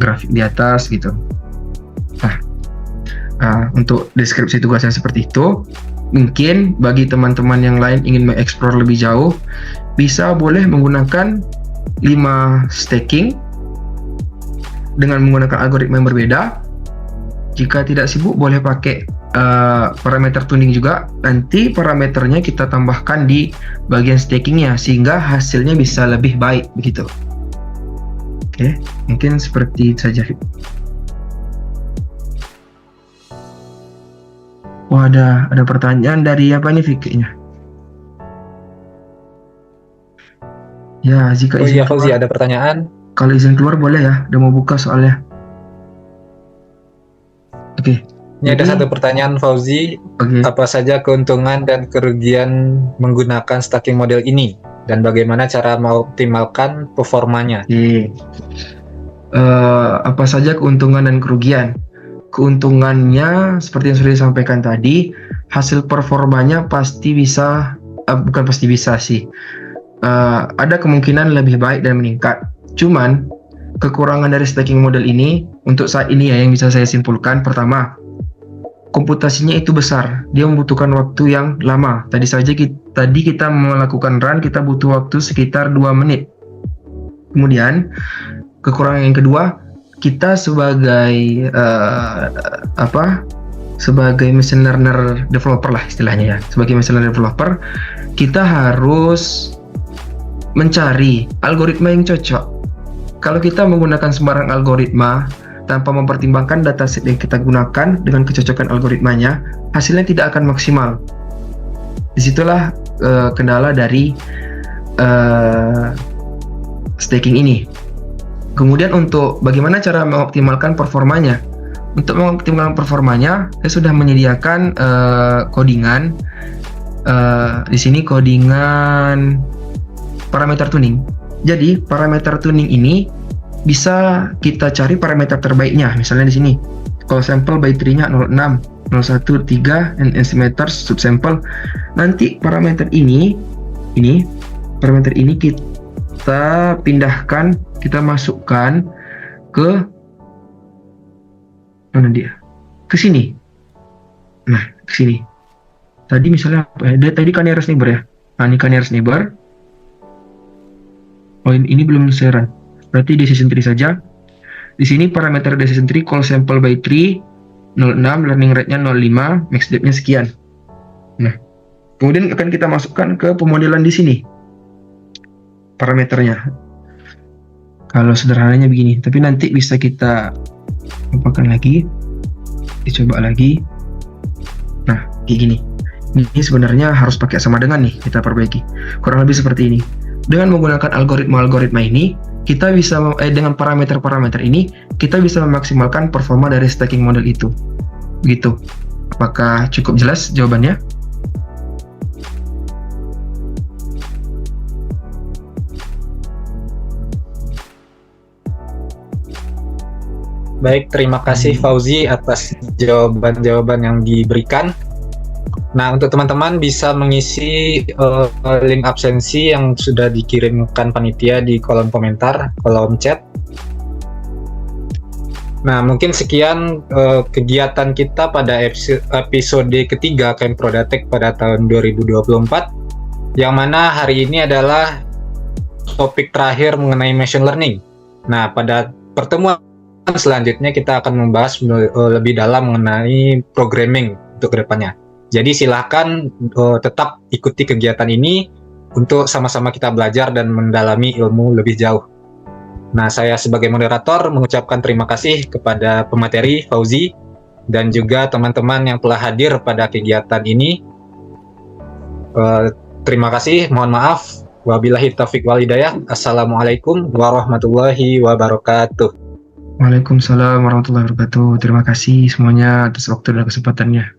grafik di atas gitu. Nah, untuk deskripsi tugasnya seperti itu. Mungkin bagi teman-teman yang lain ingin mengeksplor lebih jauh, bisa boleh menggunakan 5 staking dengan menggunakan algoritma yang berbeda. Jika tidak sibuk, boleh pakai parameter tuning juga. Nanti parameternya kita tambahkan di bagian stakingnya sehingga hasilnya bisa lebih baik begitu. Oke, mungkin seperti itu saja. Wah, ada pertanyaan dari apa nih Fikri-nya? Ya, jika Oh izin iya Fauzi, ada pertanyaan. kalau izin keluar boleh ya, udah mau buka soalnya. Oke. Ini ada Jadi- satu pertanyaan Fauzi, Oke. apa saja keuntungan dan kerugian menggunakan stacking model ini dan bagaimana cara mengoptimalkan performanya? Oke. Apa saja keuntungan dan kerugian? Keuntungannya seperti yang sudah disampaikan tadi, hasil performanya pasti bisa, bukan pasti bisa sih. Ada kemungkinan lebih baik dan meningkat. Cuman kekurangan dari stacking model ini untuk saat ini ya yang bisa saya simpulkan, pertama, komputasinya itu besar, dia membutuhkan waktu yang lama. Tadi kita melakukan run, kita butuh waktu sekitar 2 menit. Kemudian kekurangan yang kedua, kita sebagai sebagai machine learner developer lah istilahnya ya, sebagai machine learner developer, kita harus mencari algoritma yang cocok. Kalau kita menggunakan sembarang algoritma tanpa mempertimbangkan dataset yang kita gunakan dengan kecocokan algoritmanya, hasilnya tidak akan maksimal. Disitulah kendala dari staking ini. Kemudian untuk bagaimana cara mengoptimalkan performanya? Untuk mengoptimalkan performanya, saya sudah menyediakan codingan. Di sini codingan parameter tuning. Jadi parameter tuning ini bisa kita cari parameter terbaiknya. Misalnya di sini, call sample by tree-nya 06, 01, 3, and estimators subsample. Nanti parameter ini kita pindahkan, kita masukkan ke mana dia? Ke sini. Nah, ke sini. Tadi misalnya apa ya? Tadi kan nearest neighbor ya. Nah, ini kan nearest neighbor. Oh, ini belum selesai run. Berarti decision tree saja. Di sini parameter decision tree call sample by tree 06, learning rate-nya 05, max depth-nya sekian. Nah, kemudian akan kita masukkan ke pemodelan di sini. Parameternya. Kalau sederhananya begini, tapi nanti bisa kita apakan lagi. Dicoba lagi. Nah, kayak gini. Ini sebenarnya harus pakai sama dengan nih, kita perbaiki. Kurang lebih seperti ini. Dengan menggunakan algoritma ini, kita bisa dengan parameter-parameter ini, kita bisa memaksimalkan performa dari stacking model itu. Begitu. Apakah cukup jelas jawabannya? Baik, terima kasih Fauzi atas jawaban-jawaban yang diberikan. Nah, untuk teman-teman bisa mengisi link absensi yang sudah dikirimkan panitia di kolom komentar, kolom chat. Nah, mungkin sekian kegiatan kita pada episode ketiga Camp Prodatek pada tahun 2024, yang mana hari ini adalah topik terakhir mengenai machine learning. Nah, pada pertemuan selanjutnya kita akan membahas lebih dalam mengenai programming untuk kedepannya. Jadi silakan tetap ikuti kegiatan ini untuk sama-sama kita belajar dan mendalami ilmu lebih jauh. Nah, saya sebagai moderator mengucapkan terima kasih kepada pemateri Fauzi dan juga teman-teman yang telah hadir pada kegiatan ini. Terima kasih, mohon maaf. Wabillahi taufiq wal hidayah. Assalamualaikum warahmatullahi wabarakatuh. Waalaikumsalam warahmatullahi wabarakatuh. Terima kasih semuanya atas waktu dan kesempatannya.